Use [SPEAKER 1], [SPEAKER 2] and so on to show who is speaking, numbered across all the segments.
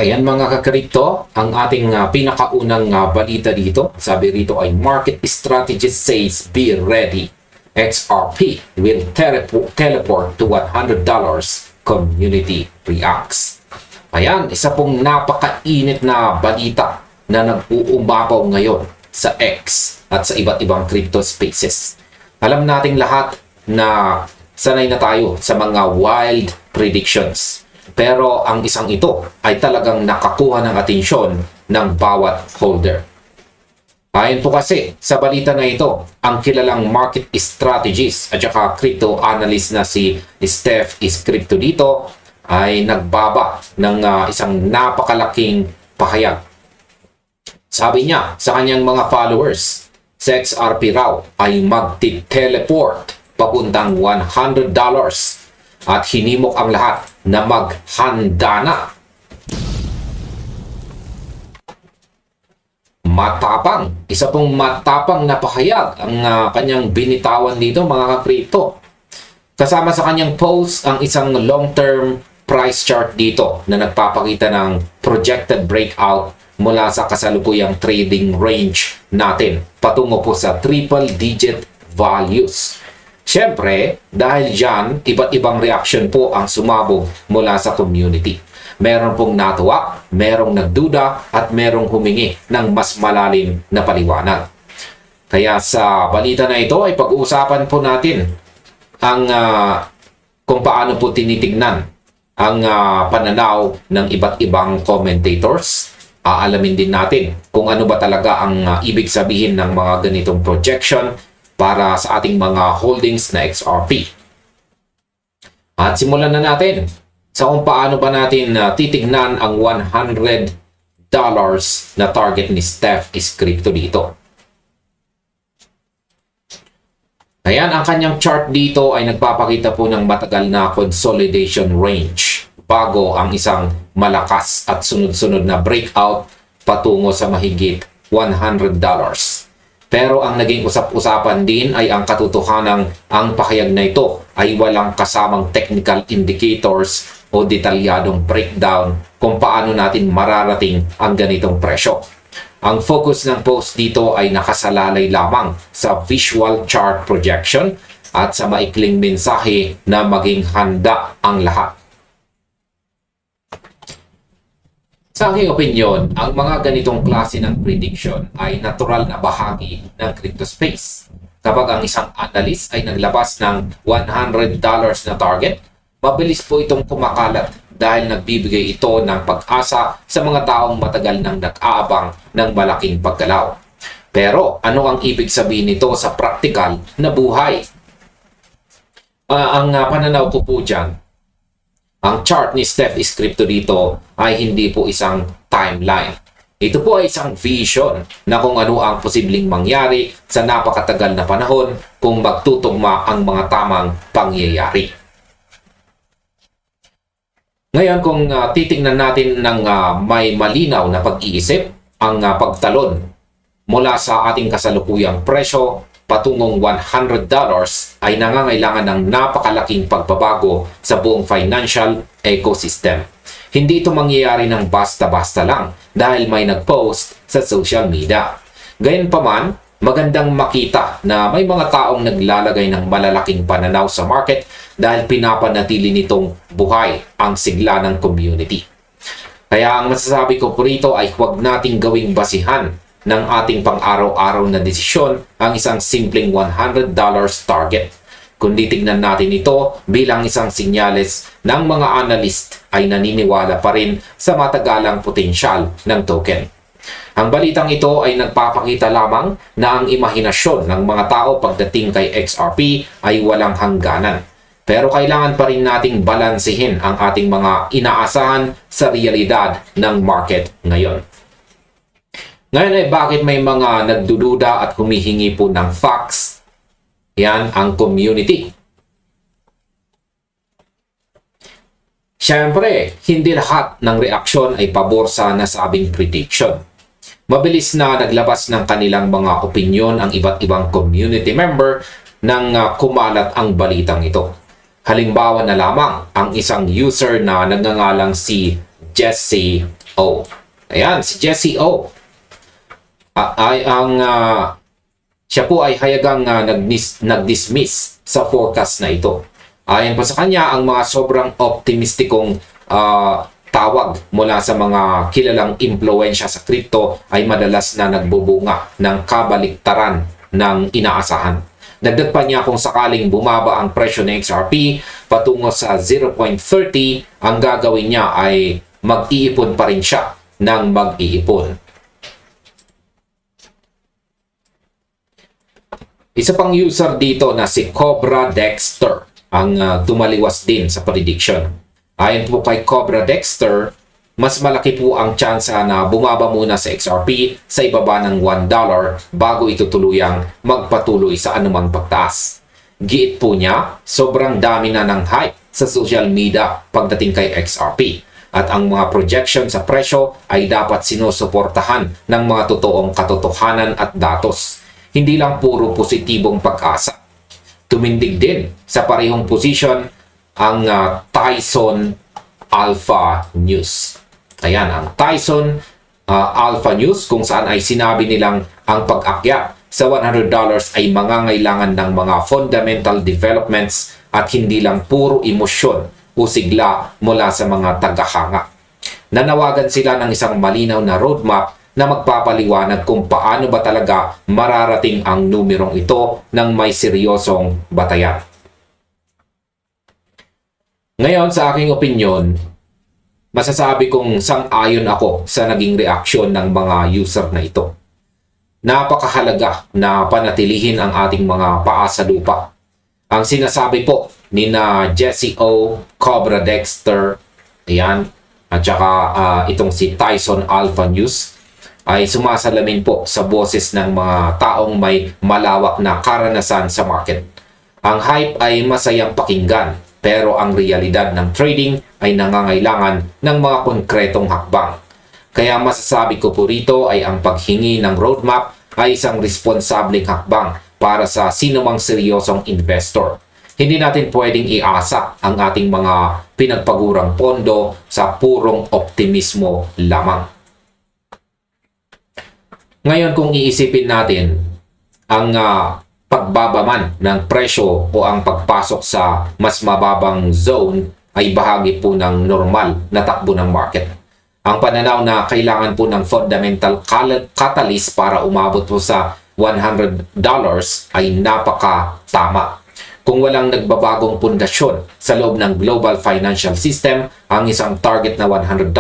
[SPEAKER 1] ayan mga kakripto, ang ating pinakaunang balita dito. Sabi rito ay market strategist says be ready. XRP will teleport to $100. Community reacts. Ayan, isa pong napakainit na balita na nag-uumapaw ngayon sa X at sa iba't ibang crypto spaces. Alam nating lahat na sanay na tayo sa mga wild predictions. Pero ang isang ito ay talagang nakakuha ng atensyon ng bawat holder. Ayon po kasi sa balita na ito, ang kilalang market strategist at saka crypto analyst na si Steph is Crypto dito ay nagbaba ng isang napakalaking pahayag. Sabi niya sa kanyang mga followers, sa XRP raw ay magti-teleport papuntang $100 at hinimok ang lahat na maghanda na. Matapang, isa pong matapang na pahayag ang kanyang binitawan dito mga kakripto. Kasama sa kanyang post ang isang long-term price chart dito na nagpapakita ng projected breakout mula sa kasalukuyang trading range natin patungo po sa triple-digit values. Siyempre, dahil dyan, iba't ibang reaction po ang sumabog mula sa community. Meron pong natuwa, merong nagduda, at merong humingi ng mas malalim na paliwanag. Kaya sa balita na ito ay pag-uusapan po natin ang kung paano po tinitignan ang pananaw ng iba't ibang commentators. Aalamin din natin kung ano ba talaga ang ibig sabihin ng mga ganitong projection para sa ating mga holdings na XRP. At simulan na natin sa kung paano ba natin titignan ang $100 na target ni Steph is Crypto dito. Ayan, ang kanyang chart dito ay nagpapakita po ng matagal na consolidation range bago ang isang malakas at sunod-sunod na breakout patungo sa mahigit $100. Pero ang naging usap-usapan din ay ang katotohanang ang pahayag na ito ay walang kasamang technical indicators o detalyadong breakdown kung paano natin mararating ang ganitong presyo. Ang focus ng post dito ay nakasalalay lamang sa visual chart projection at sa maikling mensahe na maging handa ang lahat. Sa aking opinyon, ang mga ganitong klase ng prediction ay natural na bahagi ng crypto space. Kapag ang isang analyst ay naglabas ng $100 na target, mabilis po itong kumakalat dahil nagbibigay ito ng pag-asa sa mga taong matagal nang nag-aabang ng malaking paggalaw. Pero ano ang ibig sabihin nito sa praktikal na buhay? Ang pananaw ko po dyan, ang chart ni Steph is Crypto dito ay hindi po isang timeline. Ito po ay isang vision na kung ano ang posibleng mangyari sa napakatagal na panahon kung magtutugma ang mga tamang pangyayari. Ngayon, kung titingnan natin ng may malinaw na pag-iisip, ang pagtalon mula sa ating kasalukuyang presyo patungong $100 ay nangangailangan ng napakalaking pagbabago sa buong financial ecosystem. Hindi ito mangyayari ng basta-basta lang dahil may nag-post sa social media. Gayunpaman, magandang makita na may mga taong naglalagay ng malalaking pananaw sa market dahil pinapanatili nitong buhay ang sigla ng community. Kaya ang masasabi ko po rito ay huwag nating gawing basihan ng ating pang-araw-araw na desisyon ang isang simpleng $100 target. Kundi tignan natin ito bilang isang sinyales ng mga analyst ay naniniwala pa rin sa matagalang potensyal ng token. Ang balitang ito ay nagpapakita lamang na ang imahinasyon ng mga tao pagdating kay XRP ay walang hangganan. Pero kailangan pa rin nating balansehin ang ating mga inaasahan sa realidad ng market ngayon. Ngayon ay bakit may mga nagdududa at humihingi po ng facts? Yan ang community. Siyempre, hindi lahat ng reaksyon ay pabor sa nasabing prediction. Mabilis na naglabas ng kanilang mga opinyon ang iba't ibang community member nang kumalat ang balitang ito. Halimbawa na lamang ang isang user na nagngangalang si Jesse O. Ayan, si Jesse O. Siya po ay hayagang nag-dismiss sa forecast na ito. Ayon po sa kanya, ang mga sobrang optimistikong tawag mula sa mga kilalang impluensya sa crypto ay madalas na nagbubunga ng kabaliktaran ng inaasahan. Dagdag pa niya, kung sakaling bumaba ang presyo ng XRP patungo sa 0.30, ang gagawin niya ay mag-iipon pa rin siya ng mag-iipon. Isa pang user dito na si Cobra Dexter ang tumaliwas din sa prediction. Ayon po kay Cobra Dexter, mas malaki po ang tsansa na bumaba muna sa XRP sa ibaba ng $1 bago ito tuluyang magpatuloy sa anumang pagtaas. Giit po niya, sobrang dami na ng hype sa social media pagdating kay XRP at ang mga projection sa presyo ay dapat sinusuportahan ng mga totoong katotohanan at datos. Hindi lang puro positibong pag-asa. Tumindig din sa parehong position ang Tyson Alpha News. Ayan, ang Tyson Alpha News, kung saan ay sinabi nilang ang pag-akyat sa $100 ay mangangailangan ng mga fundamental developments at hindi lang puro emosyon o sigla mula sa mga tagahanga. Nanawagan sila ng isang malinaw na roadmap na magpapaliwanag kung paano ba talaga mararating ang numerong ito ng may seryosong batayan. Ngayon, sa aking opinyon, masasabi kong sang-ayon ako sa naging reaksyon ng mga user na ito. Napakahalaga na panatilihin ang ating mga paa sa lupa. Ang sinasabi po ni na Jesse O, Cobra Dexter, ayan, at saka itong si Tyson Alpha News, ay sumasalamin po sa boses ng mga taong may malawak na karanasan sa market. Ang hype ay masayang pakinggan, pero ang realidad ng trading ay nangangailangan ng mga konkretong hakbang. Kaya masasabi ko po rito ay ang paghingi ng roadmap ay isang responsableng hakbang para sa sinumang seryosong investor. Hindi natin pwedeng iasa ang ating mga pinagpagurang pondo sa purong optimismo lamang. Ngayon, kung iisipin natin ang pagbaba man ng presyo o ang pagpasok sa mas mababang zone ay bahagi po ng normal na takbo ng market. Ang pananaw na kailangan po ng fundamental catalyst para umabot po sa $100 ay napaka-tama. Kung walang nagbabagong pundasyon sa loob ng global financial system, ang isang target na $100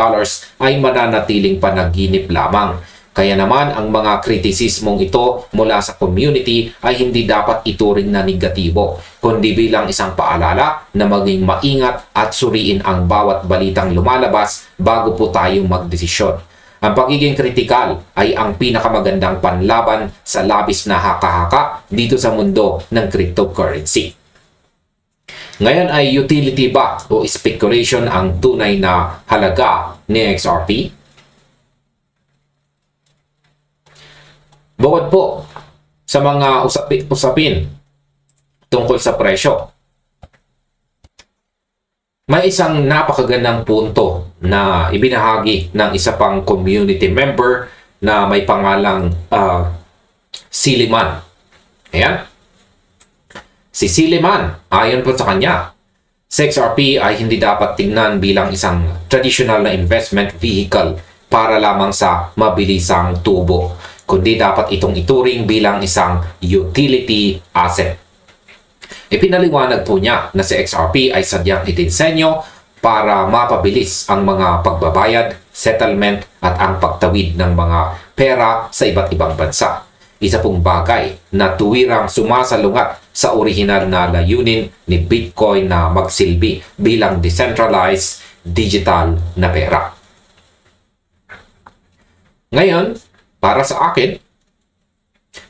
[SPEAKER 1] ay mananatiling panaginip lamang. Kaya naman, ang mga kritisismong ito mula sa community ay hindi dapat ituring na negatibo, kundi bilang isang paalala na maging maingat at suriin ang bawat balitang lumalabas bago po tayo magdesisyon. Ang pagiging kritikal ay ang pinakamagandang panlaban sa labis na haka-haka dito sa mundo ng cryptocurrency. Ngayon, ay utility ba o speculation ang tunay na halaga ni XRP? Bukod po sa mga usapin tungkol sa presyo, may isang napakagandang punto na ibinahagi ng isa pang community member na may pangalang Siliman. Ayan. Si Siliman, ayon po sa kanya, si XRP ay hindi dapat tingnan bilang isang traditional na investment vehicle para lamang sa mabilisang tubo, kundi dapat itong ituring bilang isang utility asset. Ipinaliwanag po niya na si XRP ay sadyang itinsenyo para mapabilis ang mga pagbabayad, settlement at ang pagtawid ng mga pera sa iba't ibang bansa. Isa pong bagay na tuwirang sumasalungat sa orihinal na layunin ni Bitcoin na magsilbi bilang decentralized digital na pera. Ngayon, para sa akin,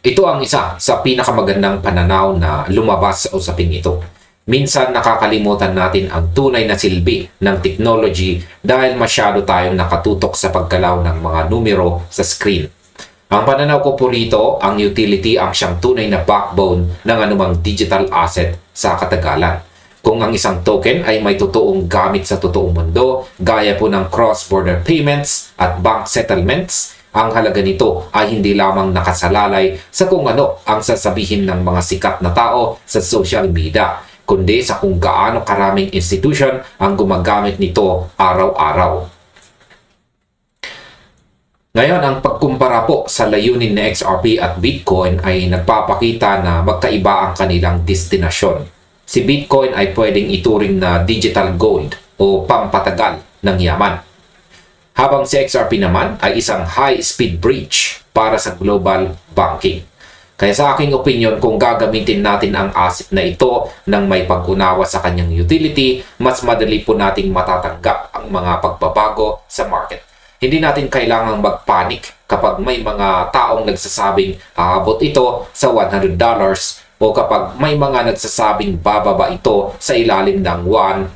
[SPEAKER 1] ito ang isa sa pinakamagandang pananaw na lumabas sa usaping ito. Minsan nakakalimutan natin ang tunay na silbi ng technology dahil masyado tayong nakatutok sa paggalaw ng mga numero sa screen. Ang pananaw ko po rito, ang utility ang siyang tunay na backbone ng anumang digital asset sa katagalan. Kung ang isang token ay may totoong gamit sa totoong mundo, gaya po ng cross-border payments at bank settlements, ang halaga nito ay hindi lamang nakasalalay sa kung ano ang sasabihin ng mga sikat na tao sa social media, kundi sa kung gaano karaming institution ang gumagamit nito araw-araw. Ngayon, ang pagkumpara po sa layunin ni XRP at Bitcoin ay nagpapakita na magkaiba ang kanilang destinasyon. Si Bitcoin ay pwedeng ituring na digital gold o pampatagal ng yaman. Habang si XRP naman ay isang high-speed bridge para sa global banking. Kaya sa aking opinion, kung gagamitin natin ang asset na ito ng may pag-unawa sa kanyang utility, mas madali po nating matatanggap ang mga pagbabago sa market. Hindi natin kailangang magpanik kapag may mga taong nagsasabing aabot ito sa $100 o kapag may mga nagsasabing bababa ito sa ilalim ng $1.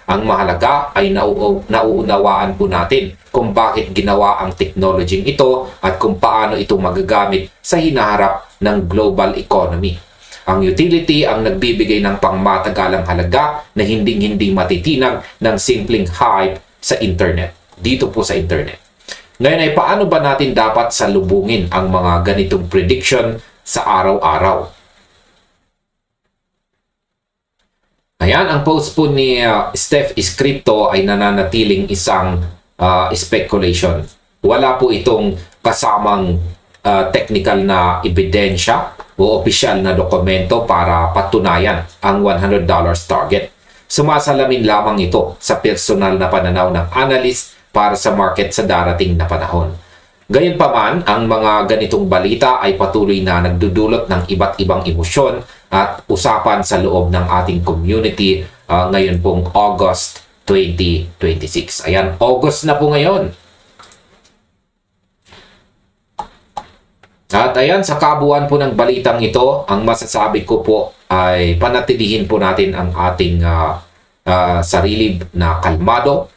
[SPEAKER 1] Ang mahalaga ay nauunawaan po natin kung bakit ginawa ang technology ito at kung paano ito magagamit sa hinaharap ng global economy. Ang utility ang nagbibigay ng pangmatagalang halaga na hindi matitinag ng simpleng hype sa internet. Dito po sa internet. Ngayon ay paano ba natin dapat salubungin ang mga ganitong prediction sa araw-araw? Ayan, ang post po ni Steph is Crypto ay nananatiling isang speculation. Wala po itong kasamang technical na ebidensya o opisyal na dokumento para patunayan ang $100 target. Sumasalamin lamang ito sa personal na pananaw ng analyst para sa market sa darating na panahon. Gayunpaman, ang mga ganitong balita ay patuloy na nagdudulot ng iba't ibang emosyon at usapan sa loob ng ating community ngayon pong August 2026. Ayan, August na po ngayon. At ayan, sa kabuuan po ng balitang ito, ang masasabi ko po ay panatilihin po natin ang ating sarili na kalmado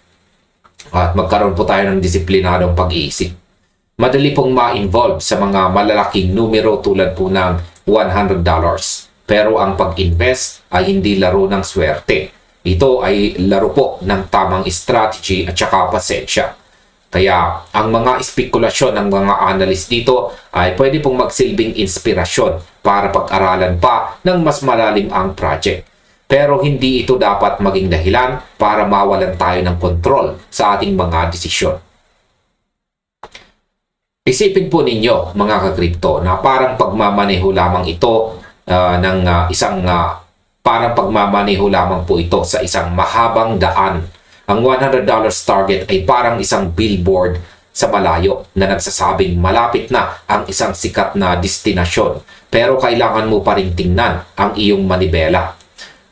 [SPEAKER 1] at magkaroon po tayo ng disiplinadong pag-iisip. Madali pong ma-involve sa mga malalaking numero tulad po ng $100. Pero ang pag-invest ay hindi laro ng swerte. Ito ay laro po ng tamang strategy at saka pasensya. Kaya ang mga espekulasyon ng mga analyst dito ay pwede pong magsilbing inspirasyon para pag-aralan pa ng mas malalim ang project. Pero hindi ito dapat maging dahilan para mawalan tayo ng kontrol sa ating mga desisyon. Isipin po ninyo mga ka-crypto na parang pagmamaneho lamang ito parang pagmamaneho lamang po ito sa isang mahabang daan. Ang $100 target ay parang isang billboard sa malayo na nagsasabing malapit na ang isang sikat na destinasyon, pero kailangan mo pa rin tingnan ang iyong manibela,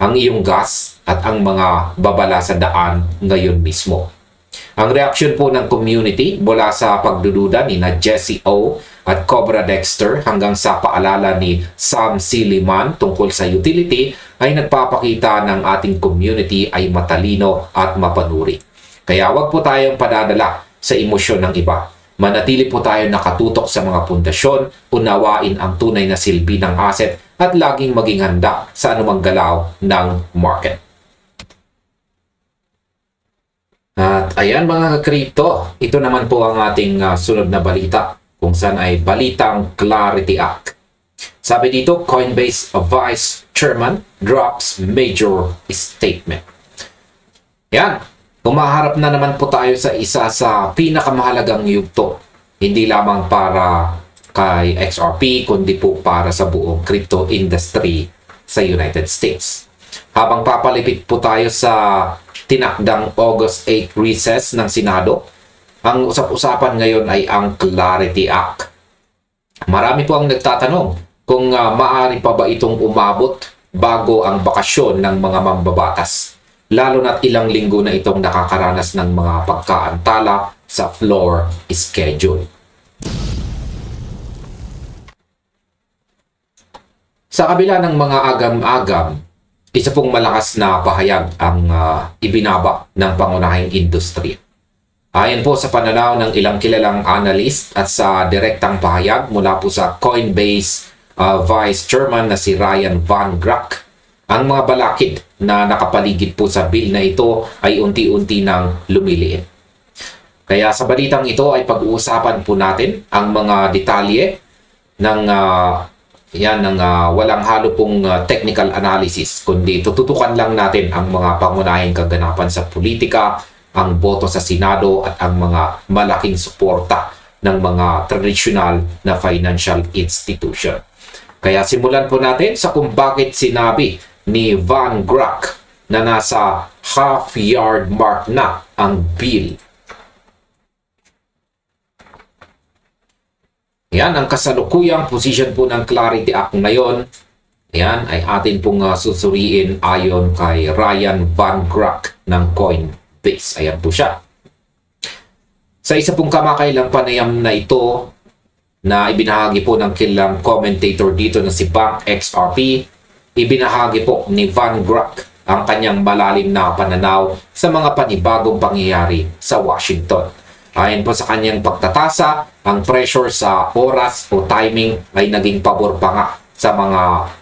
[SPEAKER 1] ang iyong gas at ang mga babala sa daan ngayon mismo. Ang reaksyon po ng community mula sa pagdududa ni na Jesse O at Cobra Dexter hanggang sa paalala ni Sam Siliman tungkol sa utility ay nagpapakita ng ating community ay matalino at mapanuri. Kaya wag po tayong padadala sa emosyon ng iba. Manatili po tayo nakatutok sa mga pundasyon, unawain ang tunay na silbi ng asset at laging maging handa sa anumang galaw ng market. At ayan mga ka-crypto, ito naman po ang ating sunod na balita kung saan ay balitang Clarity Act. Sabi dito, Coinbase Vice Chairman drops major statement. Yan, humaharap na naman po tayo sa isa sa pinakamahalagang yugto. Hindi lamang para kay XRP, kundi po para sa buong crypto industry sa United States. Habang papalipit po tayo sa tinakdang August 8 recess ng Senado, ang usap-usapan ngayon ay ang Clarity Act. Marami po ang nagtatanong kung maaari pa ba itong umabot bago ang bakasyon ng mga mambabatas, lalo na't ilang linggo na itong nakakaranas ng mga pagkaantala sa floor schedule. Sa kabila ng mga agam-agam, isa pong malakas na pahayag ang ibinaba ng pangunahing industriya. Ayon po sa pananaw ng ilang kilalang analyst at sa direktang pahayag mula po sa Coinbase Vice Chairman na si Ryan Van Grack, ang mga balakid na nakapaligid po sa bill na ito ay unti-unti nang lumiliit. Kaya sa balitang ito ay pag-uusapan po natin ang mga detalye ng walang halo pong technical analysis, kundi tututukan lang natin ang mga pangunahing kaganapan sa politika, ang boto sa Senado at ang mga malaking suporta ng mga traditional na financial institution. Kaya simulan po natin sa kung bakit sinabi ni Van Grack na nasa half-yard mark na ang bill. Yan ang kasalukuyang position po ng Clarity Act ngayon. Yan ay atin pong susuriin ayon kay Ryan Van Grack ng Coinbase. Ayan po siya. Sa isa pong kamakailang panayam na ito na ibinahagi po ng kilang commentator dito na si Bank XRP, ibinahagi po ni Van Grack ang kanyang malalim na pananaw sa mga panibagong pangyayari sa Washington. Ayon po sa kanyang pagtatasa, ang pressure sa oras o timing ay naging pabor pa nga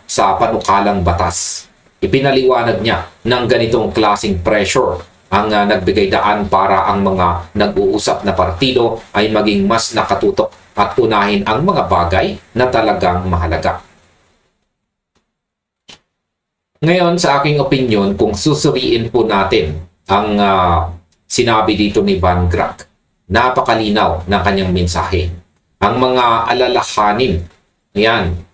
[SPEAKER 1] sa panukalang batas. Ipinaliwanag niya ng ganitong klaseng pressure ang nagbigay daan para ang mga nag-uusap na partido ay maging mas nakatutok at unahin ang mga bagay na talagang mahalaga. Ngayon, sa aking opinyon, kung susuriin po natin ang sinabi dito ni Van Grack, napakalinaw ng kanyang mensahe. Ang mga alalahanin,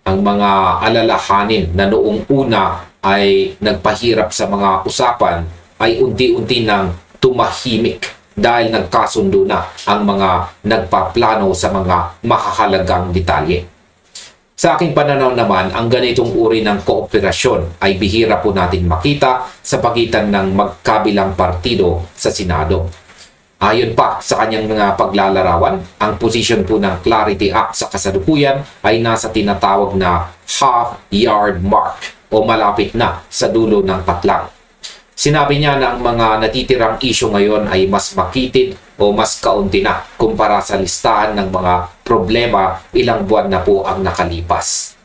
[SPEAKER 1] ang mga alalahanin na noong una ay nagpahirap sa mga usapan ay unti-unti nang tumahimik dahil nagkasundo na ang mga nagpaplano sa mga mahahalagang detalye. Sa aking pananaw naman, ang ganitong uri ng kooperasyon ay bihira po natin makita sa pagitan ng magkabilang partido sa Senado. Ayon pa sa kanyang mga paglalarawan, ang posisyon po ng Clarity Act sa kasalukuyan ay nasa tinatawag na half-yard mark o malapit na sa dulo ng patlang. Sinabi niya na ang mga natitirang isyu ngayon ay mas makitid o mas kaunti na kumpara sa listahan ng mga problema ilang buwan na po ang nakalipas.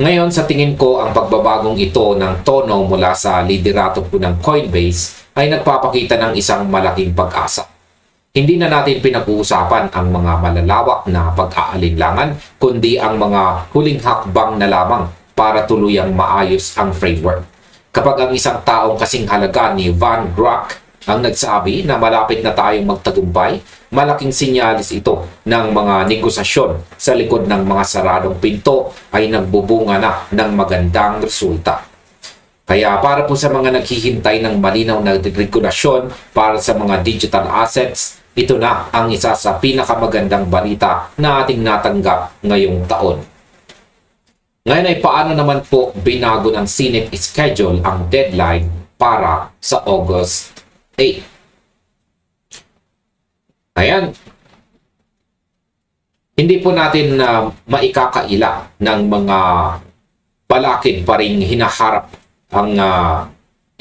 [SPEAKER 1] Ngayon, sa tingin ko, ang pagbabagong ito ng tono mula sa liderato po ng Coinbase ay nagpapakita ng isang malaking pag-asa. Hindi na natin pinag-uusapan ang mga malalawak na pag-aalinlangan, kundi ang mga huling hakbang na lamang para tuluyang maayos ang framework. Kapag ang isang taong kasing halaga ni Van Grack ang nagsabi na malapit na tayong magtagumpay, malaking sinyalis ito ng mga negosasyon sa likod ng mga saradong pinto ay nagbubunga na ng magandang resulta. Kaya para po sa mga naghihintay ng malinaw na regulasyon para sa mga digital assets, ito na ang isa sa pinakamagandang balita na ating natanggap ngayong taon. Ngayon ay paano naman po binago ng Senate schedule ang deadline para sa August 8? Ayan. Hindi po natin maikakaila ng mga balakid pa rin hinaharap ang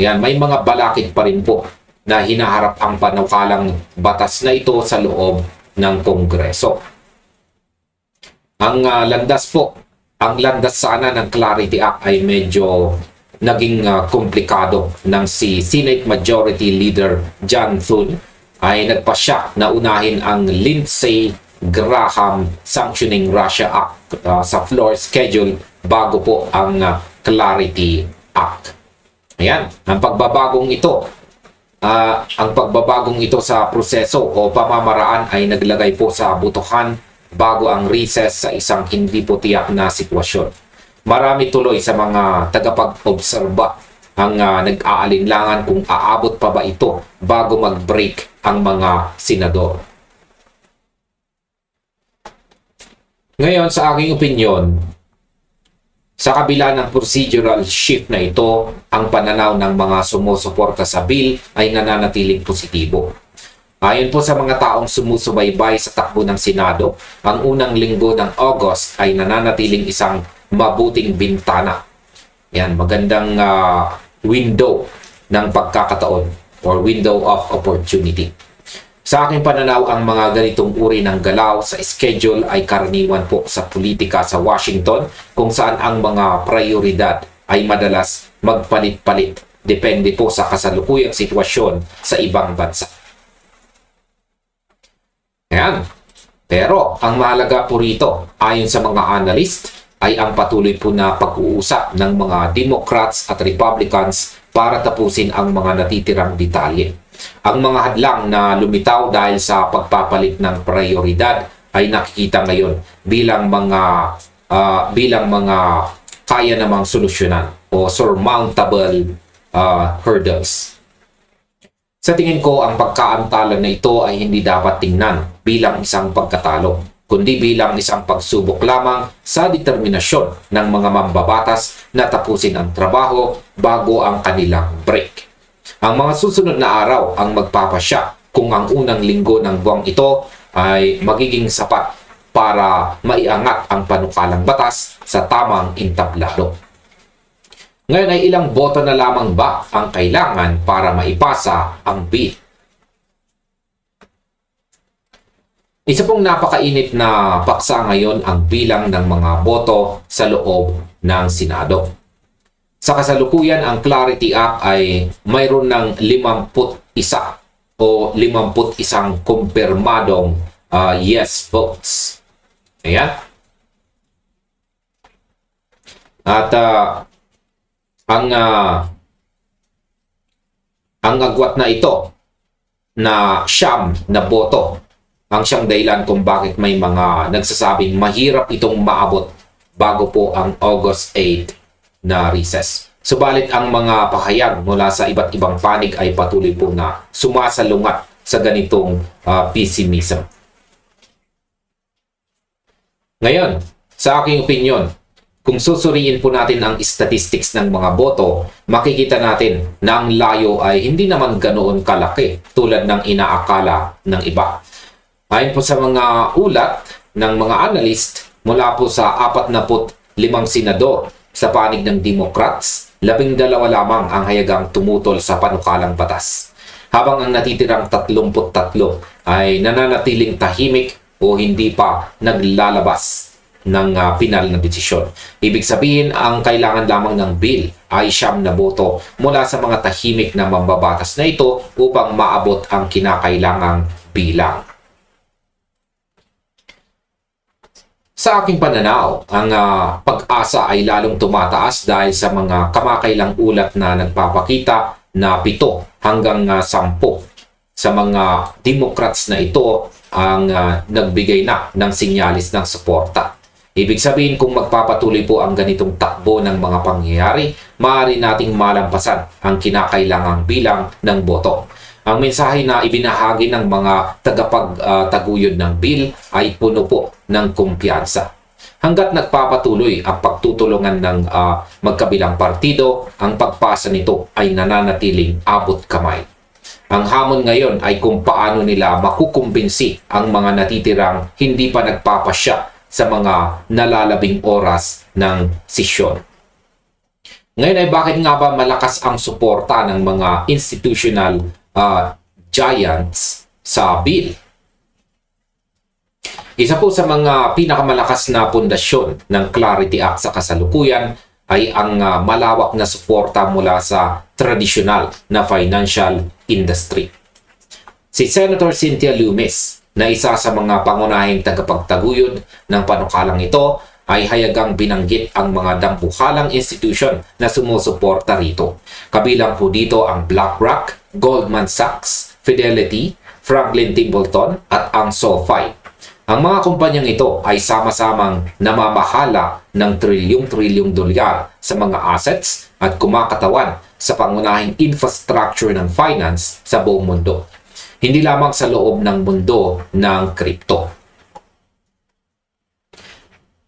[SPEAKER 1] may mga balakid pa rin po na hinaharap ang panukalang batas na ito sa loob ng Kongreso. Ang landas sana ng Clarity Act ay medyo naging komplikado nang si Senate Majority Leader John Thune ay nagpasya na unahin ang Lindsey Graham Sanctioning Russia Act sa floor schedule bago po ang Clarity Act. Ayan, ang pagbabagong ito sa proseso o pamamaraan ay naglagay po sa butuhan bago ang recess sa isang hindi po tiyak na sitwasyon. Marami tuloy sa mga tagapag-obserba ang nag-aalinlangan kung aabot pa ba ito bago mag-break ang mga senador. Ngayon, sa aking opinyon, sa kabila ng procedural shift na ito, ang pananaw ng mga sumusuporta sa bill ay nananatiling positibo. Ayon po sa mga taong sumusubaybay sa takbo ng Senado, ang unang linggo ng August ay nananatiling isang mabuting bintana. Yan, magandang window ng pagkakataon or window of opportunity. Sa aking pananaw, ang mga ganitong uri ng galaw sa schedule ay karaniwan po sa politika sa Washington kung saan ang mga prioridad ay madalas magpalit-palit. Depende po sa kasalukuyang sitwasyon sa ibang bansa. Ayan. Pero ang mahalaga po rito, ayon sa mga analyst, ay ang patuloy po na pag-uusap ng mga Democrats at Republicans para tapusin ang mga natitirang detalye. Ang mga hadlang na lumitaw dahil sa pagpapalit ng prioridad ay nakikita ngayon bilang mga kaya namang solusyonan o surmountable hurdles. Sa tingin ko, ang pagkaantalan na ito ay hindi dapat tingnan bilang isang pagkatalo, kundi bilang isang pagsubok lamang sa determinasyon ng mga mambabatas na tapusin ang trabaho bago ang kanilang break. Ang mga susunod na araw ang magpapasya kung ang unang linggo ng buwang ito ay magiging sapat para maiangat ang panukalang batas sa tamang entablado. Ngayon ay ilang boto na lamang ba ang kailangan para maipasa ang bill? Isa pong napakainit na paksa ngayon ang bilang ng mga boto sa loob ng Senado. Sa kasalukuyan, ang Clarity Act ay mayroon ng 51 o 51 kumpirmadong yes votes. Ayan. At ang agwat na ito na siyam na boto ang siyang dahilan kung bakit may mga nagsasabing mahirap itong maabot bago po ang August 8 na recess. Subalit ang mga pahayag mula sa iba't ibang panig ay patuloy po na sumasalungat sa ganitong pessimism. Ngayon, sa aking opinyon, kung susuriin po natin ang statistics ng mga boto, makikita natin na ang layo ay hindi naman ganoon kalaki tulad ng inaakala ng iba. Ayon po sa mga ulat ng mga analyst, mula po sa 45 senador sa panig ng Democrats, 12 lamang ang hayagang tumutol sa panukalang batas. Habang ang natitirang 33 ay nananatiling tahimik o hindi pa naglalabas ng pinal na desisyon. Ibig sabihin, ang kailangan lamang ng bill ay 9 na boto mula sa mga tahimik na mambabatas na ito upang maabot ang kinakailangang bilang. Sa aking pananaw, ang pag-asa ay lalong tumataas dahil sa mga kamakailang ulat na nagpapakita na 7 hanggang 10 sa mga Democrats na ito ang nagbigay na ng sinyalis ng suporta. Ibig sabihin, kung magpapatuloy po ang ganitong takbo ng mga pangyayari, maaari nating malampasan ang kinakailangang bilang ng boto. Ang mensahe na ibinahagi ng mga tagapagtaguyod ng bill ay puno po ng kumpiyansa. Hanggat nagpapatuloy ang pagtutulungan ng magkabilang partido, ang pagpasa nito ay nananatiling abot kamay. Ang hamon ngayon ay kung paano nila makukumbinsi ang mga natitirang hindi pa nagpapasya sa mga nalalabing oras ng sesyon. Ngayon ay bakit nga ba malakas ang suporta ng mga institutional giants sa bill? Isa po sa mga pinakamalakas na pundasyon ng Clarity Act sa kasalukuyan ay ang malawak na suporta mula sa tradisyonal na financial industry. Si Senator Cynthia Lummis, na isa sa mga pangunahing tagapagtaguyod ng panukalang ito, ay hayagang binanggit ang mga dambuhalang institusyon na sumusuporta rito. Kabilang po dito ang BlackRock, Goldman Sachs, Fidelity, Franklin Templeton at ang SoFi. Ang mga kumpanyang ito ay sama-samang namamahala ng trilyong-trilyong dolyar sa mga assets at kumakatawan sa pangunahing infrastructure ng finance sa buong mundo. Hindi lamang sa loob ng mundo ng crypto.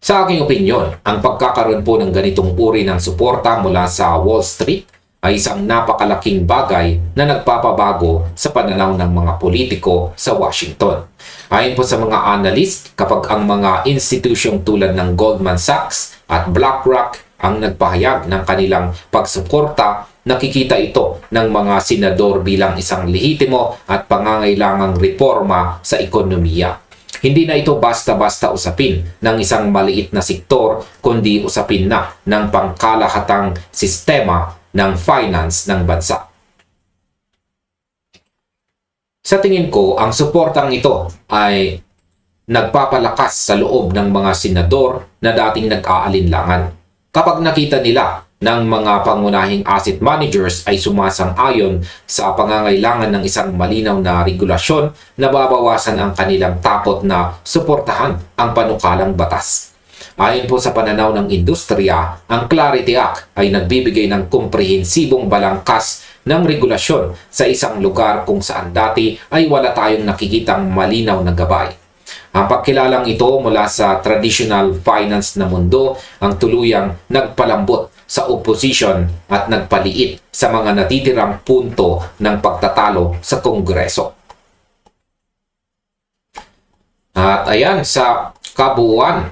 [SPEAKER 1] Sa aking opinyon, ang pagkakaroon po ng ganitong uri ng suporta mula sa Wall Street ay isang napakalaking bagay na nagpapabago sa pananaw ng mga politiko sa Washington. Ayon po sa mga analyst, kapag ang mga institusyong tulad ng Goldman Sachs at BlackRock ang nagpahayag ng kanilang pagsuporta, nakikita ito ng mga senador bilang isang lehitimo at pangangailangang reforma sa ekonomiya. Hindi na ito basta-basta usapin ng isang maliit na sektor, kundi usapin na ng pangkalahatang sistema ng finance ng bansa. Sa tingin ko, ang suportang ito ay nagpapalakas sa loob ng mga senador na dating nag-aalinlangan. Kapag nakita nila ng mga pangunahing asset managers ay sumasang-ayon sa pangangailangan ng isang malinaw na regulasyon, nababawasan ang kanilang takot na suportahan ang panukalang batas. Ayon po sa pananaw ng industriya, ang Clarity Act ay nagbibigay ng komprehensibong balangkas ng regulasyon sa isang lugar kung saan dati ay wala tayong nakikitang malinaw na gabay. Ang pagkilalang ito mula sa traditional finance na mundo ang tuluyang nagpalambot sa opposition at nagpaliit sa mga natitirang punto ng pagtatalo sa Kongreso. At ayan, sa kabuuan,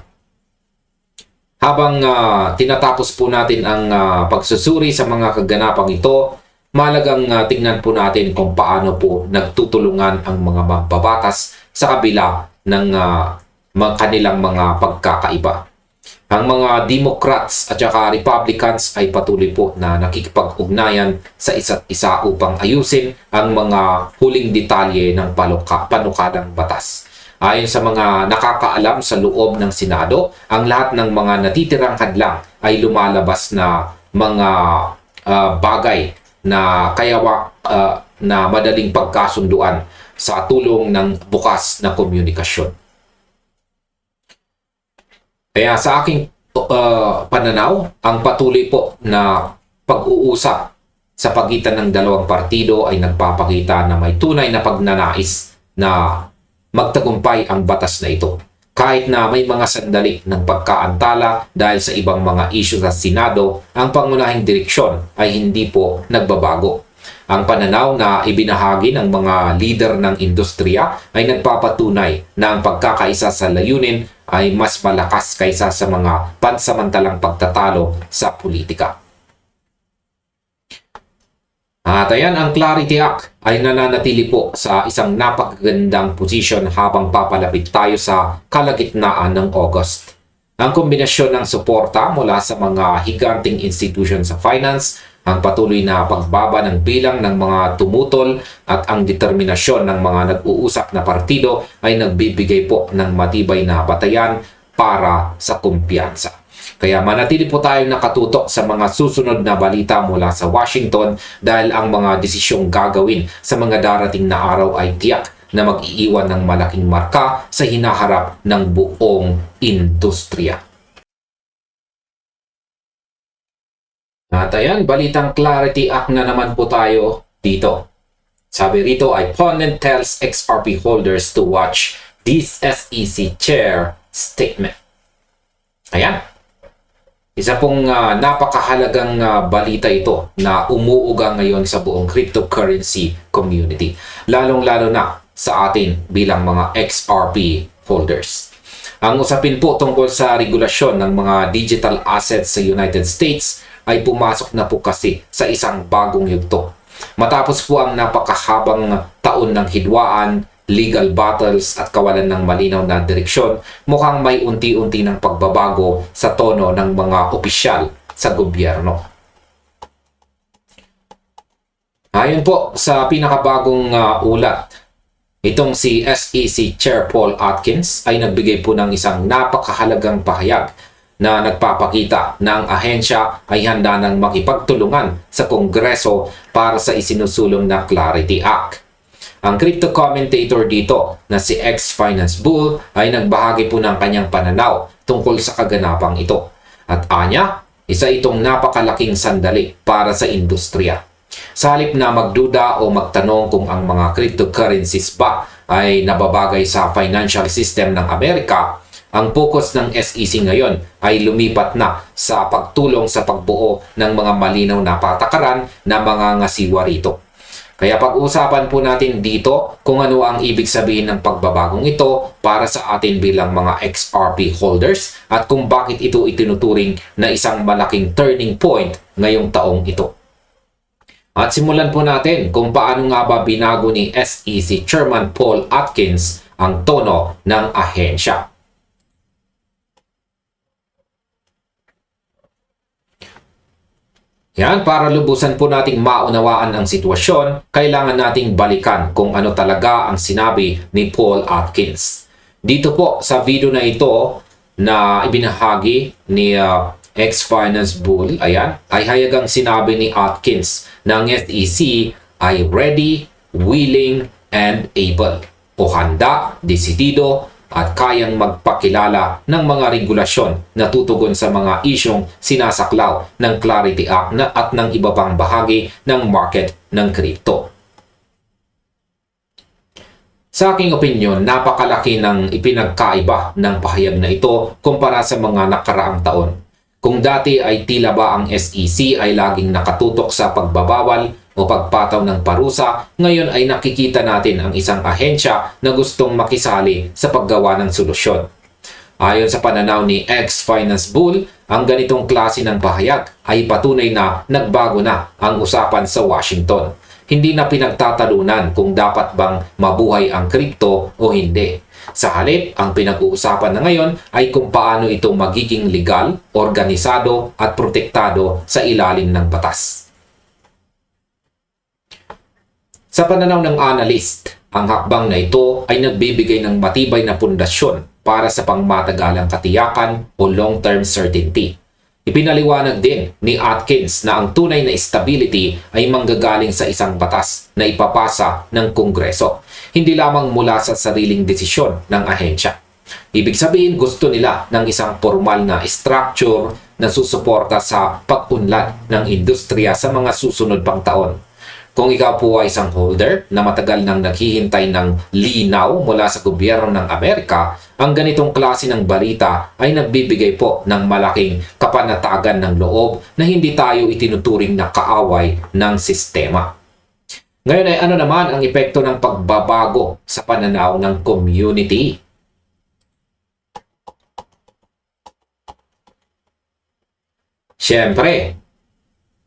[SPEAKER 1] habang tinatapos po natin ang pagsusuri sa mga kaganapang ito, mahalagang tingnan po natin kung paano po nagtutulungan ang mga mambabatas sa kabila ng kanilang mga pagkakaiba. Ang mga Democrats at saka Republicans ay patuloy po na nakikipag-ugnayan sa isa't isa upang ayusin ang mga huling detalye ng panukadang batas. Ayon sa mga nakakaalam sa loob ng Senado, ang lahat ng mga natitirang hadlang ay lumalabas na mga bagay na na madaling pagkasunduan sa tulong ng bukas na komunikasyon. Kaya sa aking pananaw, ang patuloy po na pag-uusap sa pagitan ng dalawang partido ay nagpapakita na may tunay na pagnanais na magtagumpay ang batas na ito. Kahit na may mga sandali ng pagkaantala dahil sa ibang mga isyu sa Senado, ang pangunahing direksyon ay hindi po nagbabago. Ang pananaw na ibinahagi ng mga leader ng industriya ay nagpapatunay na ang pagkakaisa sa layunin ay mas malakas kaysa sa mga pansamantalang pagtatalo sa politika. At ayan, ang Clarity Act ay nananatili po sa isang napakagandang posisyon habang papalapit tayo sa kalagitnaan ng August. Ang kombinasyon ng suporta mula sa mga higanting institution sa finance, ang patuloy na pagbaba ng bilang ng mga tumutol at ang determinasyon ng mga nag-uusap na partido ay nagbibigay po ng matibay na batayan para sa kumpiyansa. Kaya manatili po tayong nakatutok sa mga susunod na balita mula sa Washington dahil ang mga desisyong gagawin sa mga darating na araw ay tiyak na mag-iiwan ng malaking marka sa hinaharap ng buong industriya. At ayan, balitang Clarity Act na naman po tayo dito. Sabi rito ay opponent tells XRP holders to watch this SEC chair statement. Ayan. Isa pong napakahalagang balita ito na umuuga ngayon sa buong cryptocurrency community. Lalong-lalo na sa atin bilang mga XRP holders. Ang usapin po tungkol sa regulasyon ng mga digital assets sa United States ay pumasok na po kasi sa isang bagong yugto. Matapos po ang napakahabang taon ng hidwaan, legal battles at kawalan ng malinaw na direksyon, mukhang may unti-unti ng pagbabago sa tono ng mga opisyal sa gobyerno. Ayon po sa pinakabagong ulat, itong si SEC Chair Paul Atkins ay nagbigay po ng isang napakahalagang pahayag na nagpapakita na ang ahensya ay handa ng makipagtulungan sa Kongreso para sa isinusulong na Clarity Act. Ang crypto commentator dito na si ex-finance bull ay nagbahagi po ng kanyang pananaw tungkol sa kaganapang ito. At anya, isa itong napakalaking sandali para sa industriya. Sa halip na magduda o magtanong kung ang mga cryptocurrencies ba ay nababagay sa financial system ng Amerika, ang focus ng SEC ngayon ay lumipat na sa pagtulong sa pagbuo ng mga malinaw na patakaran na mga ngasiwa rito. Kaya pag-usapan po natin dito kung ano ang ibig sabihin ng pagbabagong ito para sa atin bilang mga XRP holders at kung bakit ito itinuturing na isang malaking turning point ngayong taong ito. At simulan po natin kung paano nga ba binago ni SEC Chairman Paul Atkins ang tono ng ahensya. Yan, para lubusan po nating maunawaan ang sitwasyon, kailangan nating balikan kung ano talaga ang sinabi ni Paul Atkins. Dito po sa video na ito na ibinahagi ni ex-finance bull, ayan, ay hayagang sinabi ni Atkins na ang SEC ay ready, willing, and able, o handa, desidido, at kayang magpakilala ng mga regulasyon na tutugon sa mga isyong sinasaklaw ng Clarity Act at ng iba pang bahagi ng market ng crypto. Sa aking opinyon, napakalaki ng ipinagkaiba ng pahayag na ito kumpara sa mga nakaraang taon. Kung dati ay tila ba ang SEC ay laging nakatutok sa pagbabawal o pagpataw ng parusa, ngayon ay nakikita natin ang isang ahensya na gustong makisali sa paggawa ng solusyon. Ayon sa pananaw ni ex-finance bull, ang ganitong klase ng pahayag ay patunay na nagbago na ang usapan sa Washington. Hindi na pinagtatalunan kung dapat bang mabuhay ang kripto o hindi. Sa halip, ang pinag-uusapan na ngayon ay kung paano ito magiging legal, organisado at protektado sa ilalim ng batas. Sa pananaw ng analyst, ang hakbang na ito ay nagbibigay ng matibay na pundasyon para sa pangmatagalang katiyakan o long-term certainty. Ipinaliwanag din ni Atkins na ang tunay na stability ay manggagaling sa isang batas na ipapasa ng Kongreso, hindi lamang mula sa sariling desisyon ng ahensya. Ibig sabihin, gusto nila ng isang formal na structure na susuporta sa pag-unlad ng industriya sa mga susunod pang taon. Kung ikaw po ay isang holder na matagal nang naghihintay ng linaw mula sa gobyerno ng Amerika, ang ganitong klase ng balita ay nagbibigay po ng malaking kapanatagan ng loob na hindi tayo itinuturing na kaaway ng sistema. Ngayon ay ano naman ang epekto ng pagbabago sa pananaw ng community? Siyempre,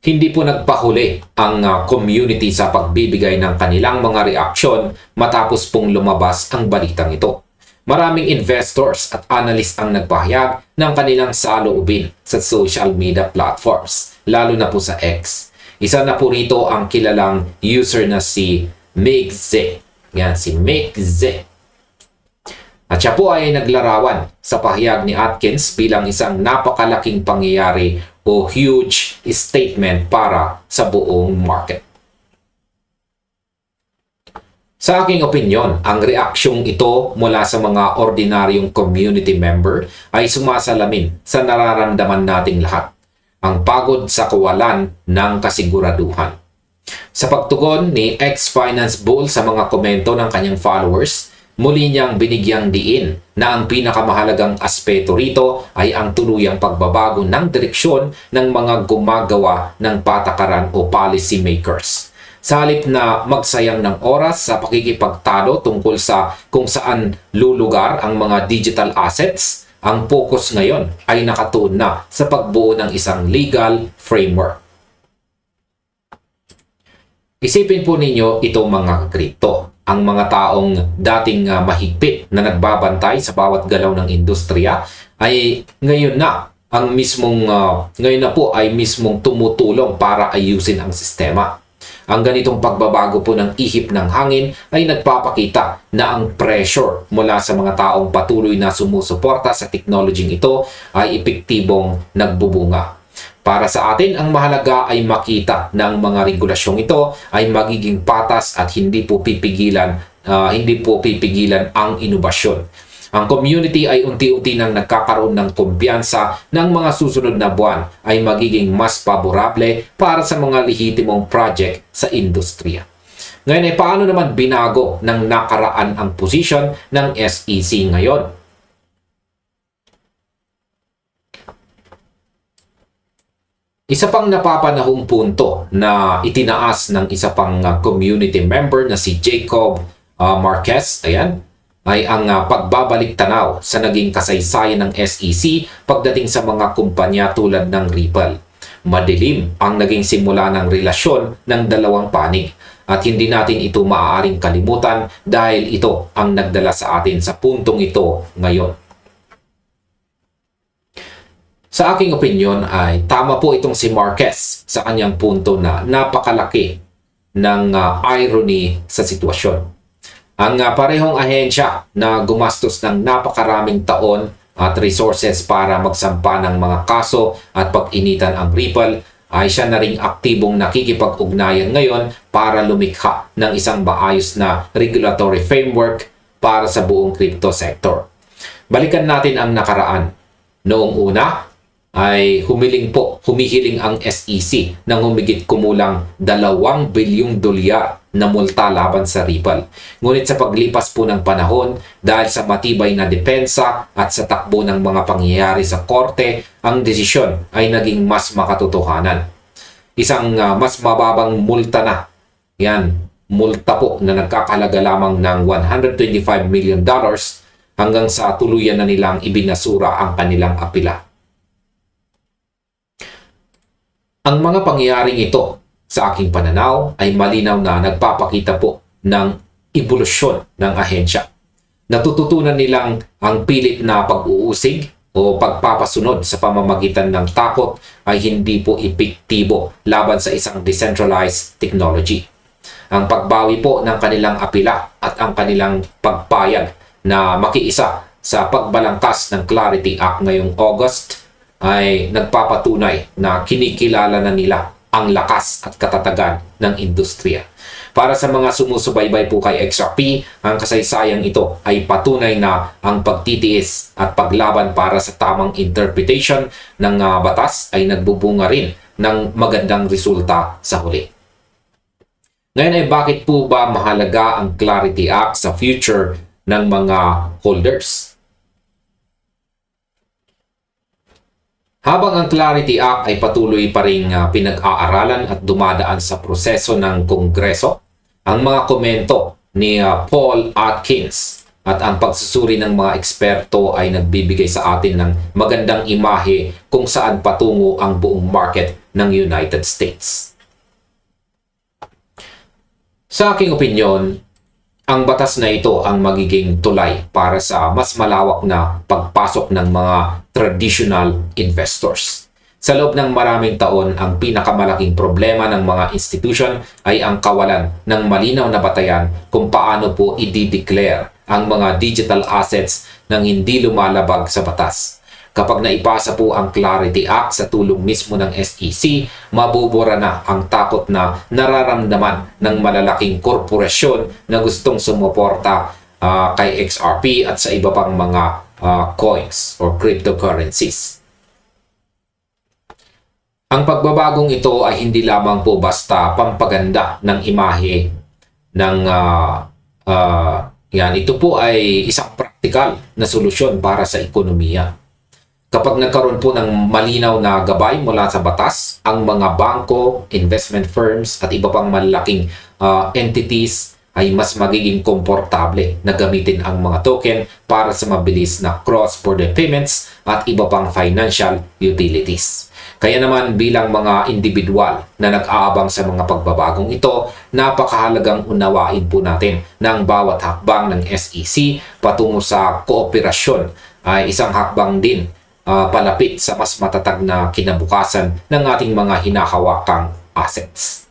[SPEAKER 1] hindi po nagpahuli ang community sa pagbibigay ng kanilang mga reaksyon matapos pong lumabas ang balitang ito. Maraming investors at analysts ang nagpahayag ng kanilang saloobin sa social media platforms, lalo na po sa X. Isa na po rito ang kilalang user na si Megze. Yan, si Megze. At siya po ay naglarawan sa pahayag ni Atkins bilang isang napakalaking pangyayari o huge statement para sa buong market. Sa aking opinyon, ang reaksyong ito mula sa mga ordinaryong community member ay sumasalamin sa nararamdaman nating lahat. Ang pagod sa kawalan ng kasiguraduhan. Sa pagtugon ni ex-finance bull sa mga komento ng kanyang followers, muli niyang binigyang diin na ang pinakamahalagang aspeto rito ay ang tuluyang pagbabago ng direksyon ng mga gumagawa ng patakaran o policy makers. Sa halip na magsayang ng oras sa pakikipagtalo tungkol sa kung saan lulugar ang mga digital assets, ang focus ngayon ay nakatuon na sa pagbuo ng isang legal framework. Isipin po ninyo itong mga kripto. Ang mga taong dating mahigpit na nagbabantay sa bawat galaw ng industriya ay ngayon na mismong tumutulong para ayusin ang sistema. Ang ganitong pagbabago po ng ihip ng hangin ay nagpapakita na ang pressure mula sa mga taong patuloy na sumusuporta sa technology ito ay epektibong nagbubunga. Para sa atin, ang mahalaga ay makita na ang mga regulasyong ito ay magiging patas at hindi po pipigilan ang inobasyon. Ang community ay unti-unti nang nagkakaroon ng kumpiyansa ng mga susunod na buwan ay magiging mas paborable para sa mga lehitimong project sa industriya. Ngayon ay paano naman binago ng nakaraan ang posisyon ng SEC ngayon? Isa pang napapanahong punto na itinaas ng isa pang community member na si Jacob Marquez, ayan, ay ang pagbabalik tanaw sa naging kasaysayan ng SEC pagdating sa mga kumpanya tulad ng Ripple. Madilim ang naging simula ng relasyon ng dalawang panig. at hindi natin ito maaaring kalimutan dahil ito ang nagdala sa atin sa puntong ito ngayon. Sa aking opinyon ay tama po itong si Marquez sa kanyang punto na napakalaki ng irony sa sitwasyon. Ang parehong ahensya na gumastos ng napakaraming taon at resources para magsampa ng mga kaso at pag-initan ang Ripple ay siya na ring aktibong nakikipag-ugnayan ngayon para lumikha ng isang maayos na regulatory framework para sa buong crypto sector. Balikan natin ang nakaraan. Noong una ay humihiling ang SEC ng humigit kumulang 2 bilyong dolyar na multa laban sa Ripple. Ngunit sa paglipas po ng panahon, dahil sa matibay na depensa at sa takbo ng mga pangyayari sa korte, ang desisyon ay naging mas makatotohanan. Isang mas mababang multa na. Yan, multa po na nagkakahalaga lamang ng $125 million hanggang sa tuluyan na nilang ibinasura ang kanilang apela. Ang mga pangyayaring ito, sa aking pananaw, ay malinaw na nagpapakita po ng ebolusyon ng ahensya. Natututunan nilang ang pilit na pag-uusig o pagpapasunod sa pamamagitan ng takot ay hindi po epektibo laban sa isang decentralized technology. Ang pagbawi po ng kanilang apela at ang kanilang pagpayag na makiisa sa pagbalangkas ng Clarity Act ngayong August ay nagpapatunay na kinikilala na nila ang lakas at katatagan ng industriya. Para sa mga sumusubaybay po kay XRP, ang kasaysayang ito ay patunay na ang pagtitiis at paglaban para sa tamang interpretation ng batas ay nagbubunga rin ng magandang resulta sa huli. Ngayon ay bakit po ba mahalaga ang Clarity Act sa future ng mga holders? Habang ang Clarity Act ay patuloy pa ring pinag-aaralan at dumadaan sa proseso ng Kongreso, ang mga komento ni Paul Atkins at ang pagsusuri ng mga eksperto ay nagbibigay sa atin ng magandang imahe kung saan patungo ang buong market ng United States. Sa aking opinyon, ang batas na ito ang magiging tulay para sa mas malawak na pagpasok ng mga traditional investors. Sa loob ng maraming taon, ang pinakamalaking problema ng mga institution ay ang kawalan ng malinaw na batayan kung paano po i-declare ang mga digital assets nang hindi lumalabag sa batas. Kapag naipasa po ang Clarity Act sa tulong mismo ng SEC, mabubura na ang takot na nararamdaman ng malalaking korporasyon na gustong sumuporta kay XRP at sa iba pang mga coins or cryptocurrencies. Ang pagbabagong ito ay hindi lamang po basta pampaganda ng imahe ng ito po ay isang praktikal na solusyon para sa ekonomiya. Kapag nagkaroon po ng malinaw na gabay mula sa batas, ang mga bangko, investment firms at iba pang malalaking entities ay mas magiging komportable na gamitin ang mga token para sa mabilis na cross-border payments at iba pang financial utilities. Kaya naman bilang mga individual na nag-aabang sa mga pagbabagong ito, napakahalagang unawain po natin na ang bawat hakbang ng SEC patungo sa kooperasyon ay isang hakbang din palapit sa mas matatag na kinabukasan ng ating mga hinahawakang assets.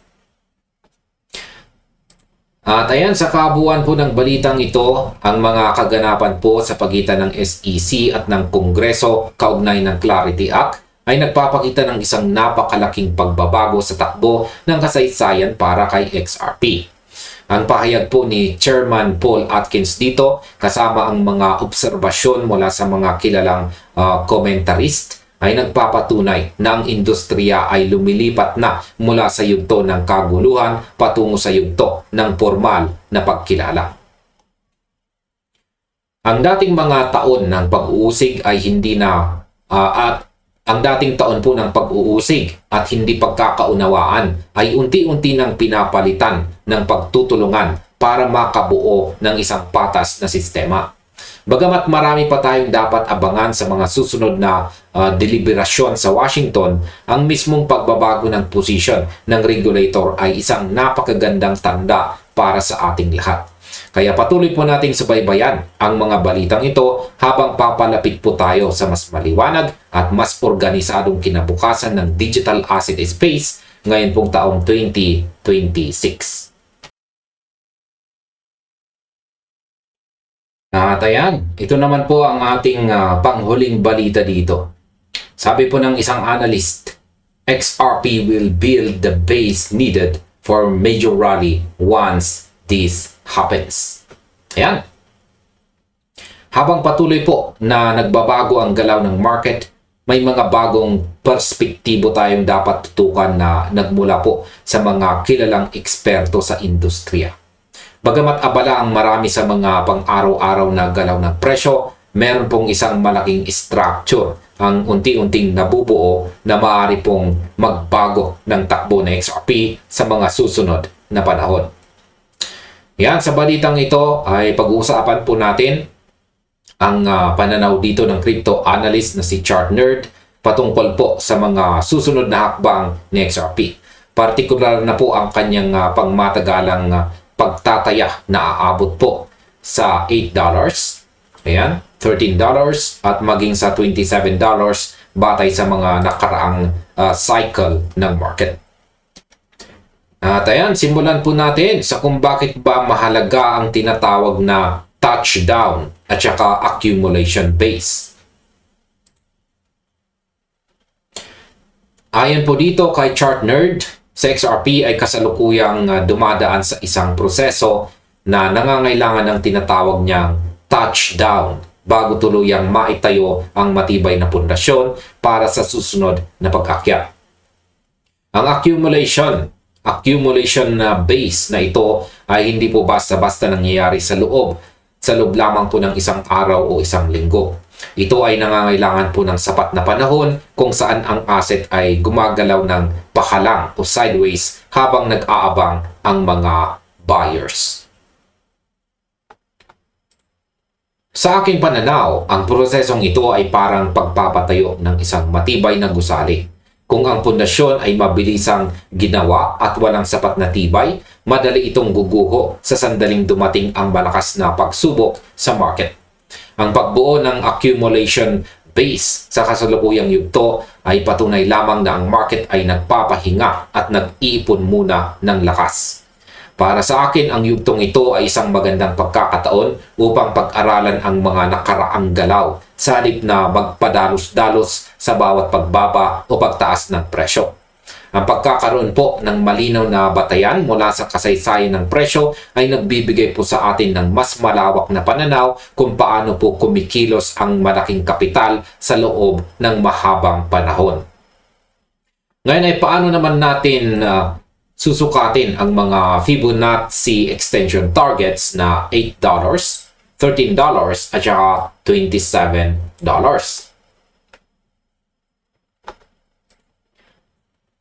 [SPEAKER 1] At ayan, sa kabuuan po ng balitang ito, ang mga kaganapan po sa pagitan ng SEC at ng Kongreso kaugnay ng Clarity Act ay nagpapakita ng isang napakalaking pagbabago sa takbo ng kasaysayan para kay XRP. Ang pahayag po ni Chairman Paul Atkins dito kasama ang mga obserbasyon mula sa mga kilalang komentarist ay nagpapatunay na ang industriya ay lumilipat na mula sa yugto ng kaguluhan patungo sa yugto ng formal na pagkilala. Ang dating mga taon ng pag-uusig ay hindi na ang dating taon po ng pag-uusig at hindi pagkakaunawaan ay unti-unti nang pinapalitan ng pagtutulungan para makabuo ng isang patas na sistema. Bagamat marami pa tayong dapat abangan sa mga susunod na deliberasyon sa Washington, ang mismong pagbabago ng posisyon ng regulator ay isang napakagandang tanda para sa ating lahat. Kaya patuloy po nating subaybayan ang mga balitang ito habang papalapit po tayo sa mas maliwanag at mas organisadong kinabukasan ng digital asset space ngayon pong taong 2026. At ayan, ito naman po ang ating panghuling balita dito. Sabi po ng isang analyst, XRP will build the base needed for major rally once this happens. Ayan. Habang patuloy po na nagbabago ang galaw ng market, may mga bagong perspektibo tayong dapat tutukan na nagmula po sa mga kilalang eksperto sa industriya. Bagamat abala ang marami sa mga pang-araw-araw na galaw ng presyo, meron pong isang malaking structure ang unti-unting nabubuo na maaari pong magbago ng takbo ng XRP sa mga susunod na panahon. Yan, sa balitang ito ay pag-uusapan po natin ang pananaw dito ng crypto analyst na si ChartNerd patungkol po sa mga susunod na hakbang ni XRP. Partikular na po ang kanyang pangmatagalang pagtataya na aabot po sa $8, ayan, $13 at maging sa $27 batay sa mga nakaraang cycle ng market. At ayan, simulan po natin sa kung bakit ba mahalaga ang tinatawag na touchdown at saka accumulation base. Ayon po dito kay ChartNerd, sa XRP ay kasalukuyang dumadaan sa isang proseso na nangangailangan ng tinatawag niyang touchdown bago tuluyang maitayo ang matibay na pundasyon para sa susunod na pag-akyat. Ang accumulation na base na ito ay hindi po basta-basta nangyayari sa loob lamang po ng isang araw o isang linggo. Ito ay nangangailangan po ng sapat na panahon kung saan ang asset ay gumagalaw ng pahalang o sideways habang nag-aabang ang mga buyers. Sa aking pananaw, ang prosesong ito ay parang pagpapatayo ng isang matibay na gusali. Kung ang pundasyon ay mabilisang ginawa at walang sapat na tibay, madali itong guguho sa sandaling dumating ang malakas na pagsubok sa market. Ang pagbuo ng accumulation base sa kasalukuyang yugto ay patunay lamang na ang market ay nagpapahinga at nag-iipon muna ng lakas. Para sa akin, ang yugtong ito ay isang magandang pagkakataon upang pag-aralan ang mga nakaraang galaw sa halip na magpadalos-dalos sa bawat pagbaba o pagtaas ng presyo. Ang pagkakaroon po ng malinaw na batayan mula sa kasaysayan ng presyo ay nagbibigay po sa atin ng mas malawak na pananaw kung paano po kumikilos ang malaking kapital sa loob ng mahabang panahon. Ngayon ay paano naman natin susukatin ang mga Fibonacci extension targets na $8, $13 at saka $27.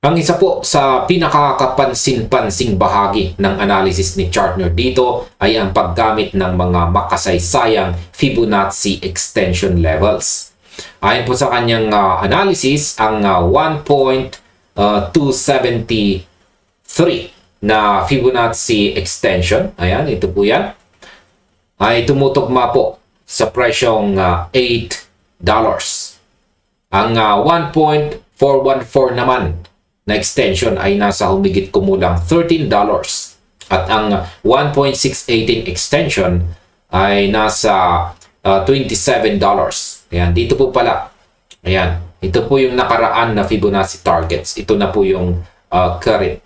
[SPEAKER 1] Ang isa po sa pinakakapansin-pansing bahagi ng analysis ni ChartNerd dito ay ang paggamit ng mga makasaysayang Fibonacci extension levels. Ayon po sa kanyang analysis, ang 1.273 na Fibonacci extension, ayan, ito po yan, ay tumutugma po sa presyong $8. Ang 1.414 naman na extension ay nasa humigit kumulang $13 at ang 1.618 extension ay nasa $27. Ayan, dito po pala. Ayan, ito po yung nakaraan na Fibonacci targets. Ito na po yung current.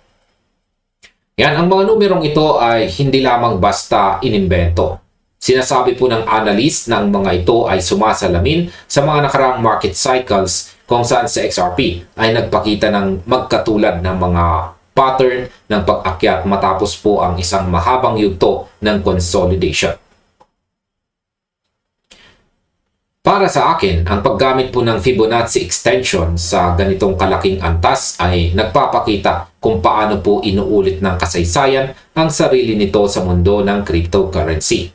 [SPEAKER 1] Yan, ang mga numerong ito ay hindi lamang basta inimbento. Sinasabi po ng analyst na ang mga ito ay sumasalamin sa mga nakaraang market cycles kung saan sa XRP ay nagpakita ng magkatulad ng mga pattern ng pag-akyat matapos po ang isang mahabang yugto ng consolidation. Para sa akin, ang paggamit po ng Fibonacci extension sa ganitong kalaking antas ay nagpapakita kung paano po inuulit ng kasaysayan ang sarili nito sa mundo ng cryptocurrency.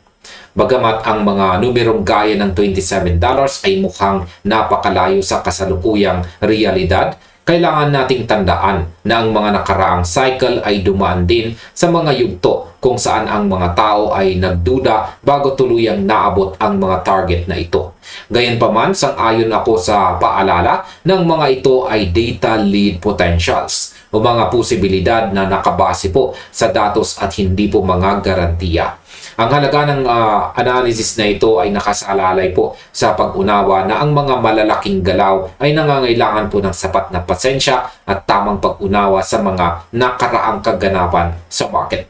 [SPEAKER 1] Bagamat ang mga numerong gaya ng $27 ay mukhang napakalayo sa kasalukuyang realidad, kailangan nating tandaan na ang mga nakaraang cycle ay dumaan din sa mga yugto kung saan ang mga tao ay nagduda bago tuluyang naabot ang mga target na ito. Gayunpaman, sang-ayon ako sa paalala ng mga ito ay data lead potentials o mga posibilidad na nakabase po sa datos at hindi po mga garantiya. Ang halaga ng analysis na ito ay nakasalalay po sa pag-unawa na ang mga malalaking galaw ay nangangailangan po ng sapat na pasensya at tamang pag-unawa sa mga nakaraang kaganapan sa market.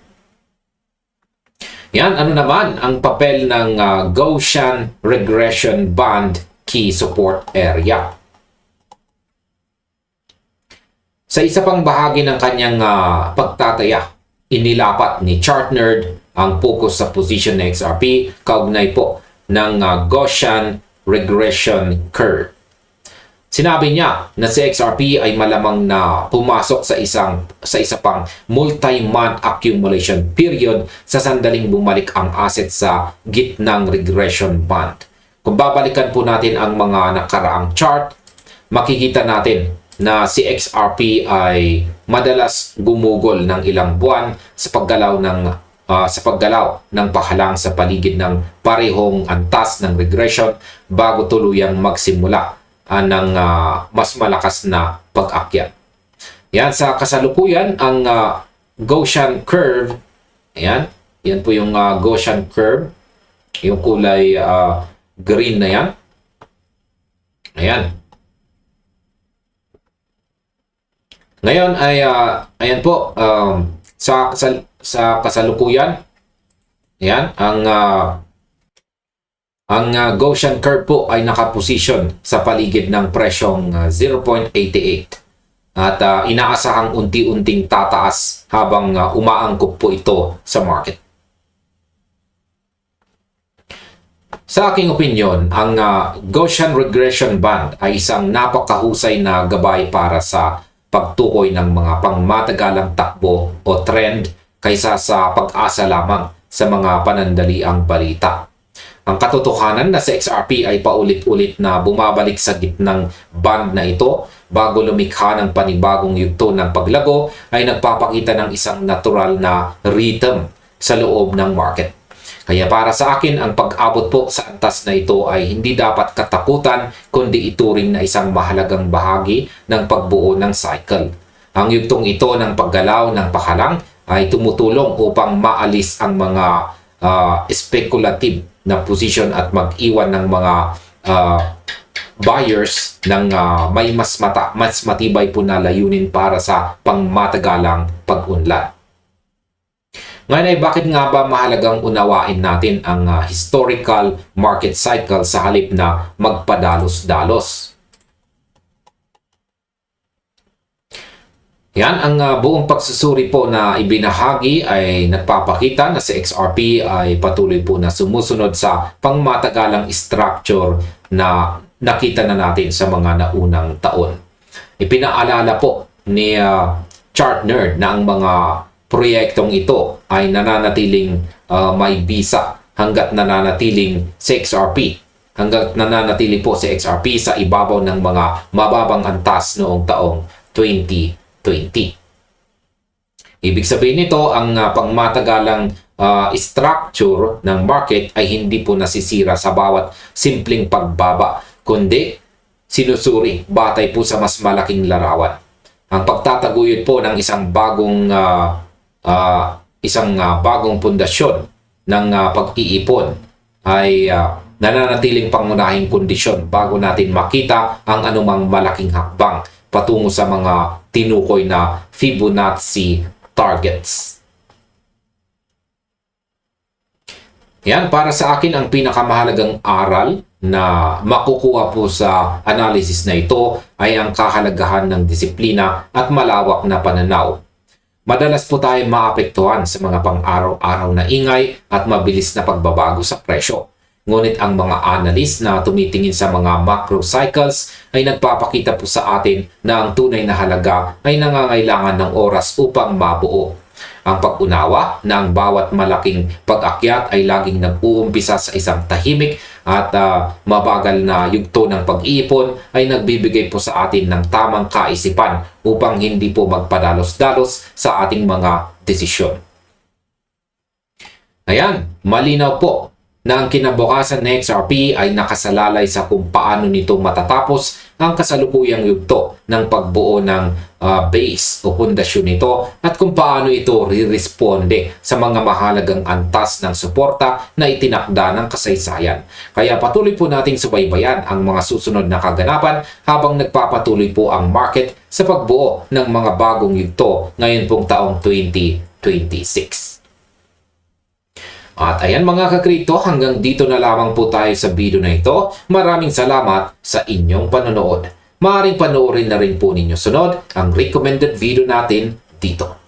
[SPEAKER 1] Yan, ano naman ang papel ng Gaussian Regression Band Key Support Area? Sa isa pang bahagi ng kanyang pagtataya, inilapat ni ChartNerd ang focus sa position ng XRP kaugnay po ng Gaussian Regression Curve. Sinabi niya na si XRP ay malamang na pumasok sa isa pang multi-month accumulation period sa sandaling bumalik ang asset sa gitnang regression band. Kung babalikan po natin ang mga nakaraang chart, makikita natin na si XRP ay madalas gumugol ng ilang buwan sa paggalaw ng pahalang sa paligid ng parehong antas ng regression bago tuluyang magsimula ng mas malakas na pag-akyat. Yan, sa kasalukuyan, ang Gaussian curve, yan po yung Gaussian curve, yung kulay green na yan. Ayan. Ngayon ay ayan po sa kasalukuyan, ayan, ang Gaussian curve po ay nakaposisyon sa paligid ng presyong 0.88 at inaasahang unti-unting tataas habang umaangkop po ito sa market. Sa aking opinyon, ang Gaussian Regression Band ay isang napakahusay na gabay para sa pagtukoy ng mga pangmatagalang takbo o trend kaysa sa pag-asa lamang sa mga panandaliang balita. Ang katotohanan na sa XRP ay paulit-ulit na bumabalik sa gitnang band na ito bago lumikha ng panibagong yugto ng paglago ay nagpapakita ng isang natural na rhythm sa loob ng market. Kaya para sa akin, ang pag-abot po sa antas na ito ay hindi dapat katakutan kundi ituring na isang mahalagang bahagi ng pagbuo ng cycle. Ang yugtong ito ng paggalaw ng pahalang ay tumutulong upang maalis ang mga speculative na position at mag-iwan ng mga buyers ng may mas matibay po na layunin para sa pangmatagalang pag-unlad. Ngayon ay bakit nga ba mahalagang unawain natin ang historical market cycle sa halip na magpadalos-dalos? Yan, ang buong pagsusuri po na ibinahagi ay nagpapakita na si XRP ay patuloy po na sumusunod sa pangmatagalang structure na nakita na natin sa mga naunang taon. Ipinaalala po ni ChartNerd na ang mga proyektong ito ay nananatiling may bisa hanggat nananatiling si XRP. Hanggat nananatili po si XRP sa ibabaw ng mga mababang antas noong taong 2020. Ibig sabihin nito, ang pangmatagalang structure ng market ay hindi po nasisira sa bawat simpleng pagbaba, kundi sinusuri batay po sa mas malaking larawan. Ang pagtataguyod po ng isang bagong pundasyon ng pag-iipon ay nananatiling pangunahing kondisyon bago natin makita ang anumang malaking hakbang patungo sa mga tinukoy na Fibonacci targets. Yan, para sa akin ang pinakamahalagang aral na makukuha po sa analysis na ito ay ang kahalagahan ng disiplina at malawak na pananaw. Madalas po tayo maapektuhan sa mga pang-araw-araw na ingay at mabilis na pagbabago sa presyo. Ngunit ang mga analyst na tumitingin sa mga macro cycles ay nagpapakita po sa atin na ang tunay na halaga ay nangangailangan ng oras upang mabuo. ang pag-unawa na ang bawat malaking pag-akyat ay laging nag-uumpisa sa isang tahimik at mabagal na yugto ng pag-iipon ay nagbibigay po sa atin ng tamang kaisipan upang hindi po magpadalos-dalos sa ating mga desisyon. Ayan, malinaw po na ang kinabukasan ng XRP ay nakasalalay sa kung paano nito matatapos ang kasalukuyang yugto ng pagbuo ng base o pundasyon nito at kung paano ito riresponde sa mga mahalagang antas ng suporta na itinakda ng kasaysayan. Kaya patuloy po nating subaybayan ang mga susunod na kaganapan habang nagpapatuloy po ang market sa pagbuo ng mga bagong yugto ngayon pong taong 2026. At ayan mga kakripto, hanggang dito na lamang po tayo sa video na ito. Maraming salamat sa inyong panonood. Maaaring panoorin na rin po ninyo sunod ang recommended video natin dito.